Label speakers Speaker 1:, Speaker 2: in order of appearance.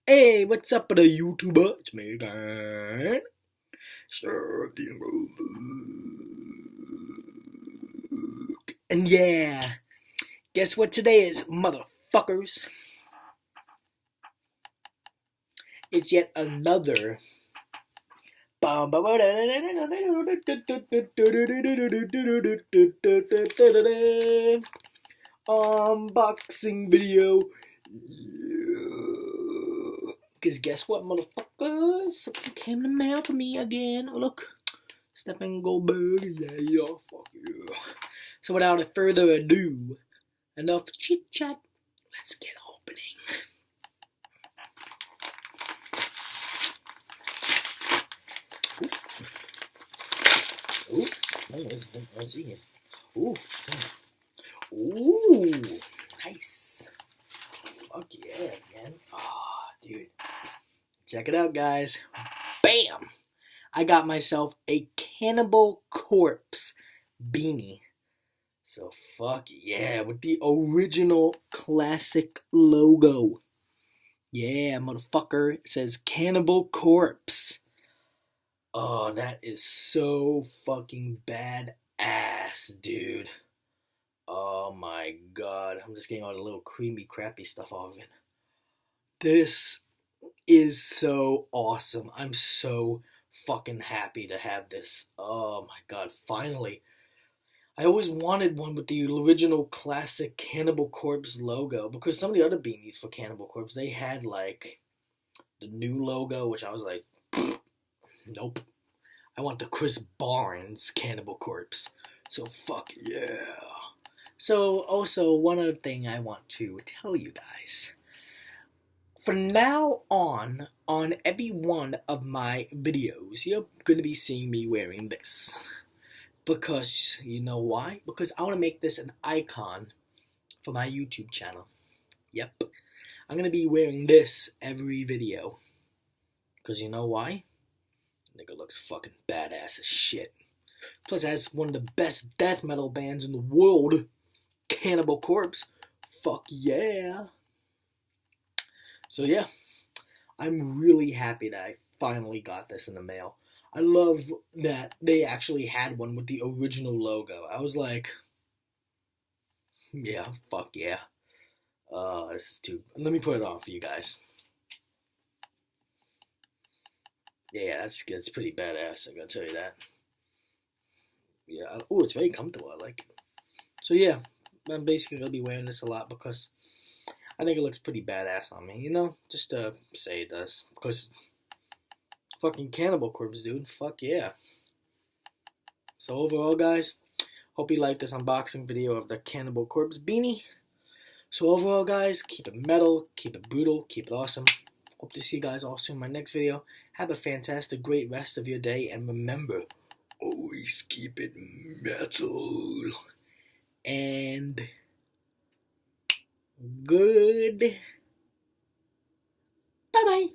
Speaker 1: Hey, what's up, the YouTuber? It's me again. And yeah, guess what today is, motherfuckers? It's yet another unboxing video. Because guess what, motherfuckers? Something came in the mail for me again. Oh, look. Stephen Goldberg. Yeah, fuck you. So without further ado, enough chit chat. Let's get opening. Ooh. What's in here? Ooh. Ooh. Nice. Fuck yeah, man. Oh, dude. Check it out, guys. Bam! I got myself a Cannibal Corpse beanie. So fuck yeah, with the original classic logo. Yeah, motherfucker. It says Cannibal Corpse. Oh, that is so fucking badass, dude. Oh my god. I'm just getting all the little creamy, crappy stuff off of it. This is so awesome. I'm so fucking happy to have this. Oh my god, finally. I always wanted one with the original classic Cannibal Corpse logo, because some of the other beanies for Cannibal Corpse, they had like the new logo, which I was like, nope. I want the Chris Barnes Cannibal Corpse. So fuck yeah. So also one other thing I want to tell you guys. From now on every one of my videos, you're going to be seeing me wearing this. Because, you know why? Because I want to make this an icon for my YouTube channel. Yep. I'm going to be wearing this every video. Because you know why? Nigga looks fucking badass as shit. Plus, as one of the best death metal bands in the world, Cannibal Corpse. Fuck yeah. So yeah, I'm really happy that I finally got this in the mail. I love that they actually had one with the original logo. I was like, yeah, fuck yeah. This is too... Let me put it on for you guys. Yeah, that's pretty badass, I gotta tell you that. Yeah, oh, it's very comfortable, I like it. So yeah, I'm basically gonna be wearing this a lot because I think it looks pretty badass on me, you know? Just to say it does. Because fucking Cannibal Corpse, dude. Fuck yeah. So overall, guys, hope you liked this unboxing video of the Cannibal Corpse beanie. So overall, guys, keep it metal, keep it brutal, keep it awesome. Hope to see you guys all soon in my next video. Have a fantastic, great rest of your day. And remember, always keep it metal. And good. Bye-bye.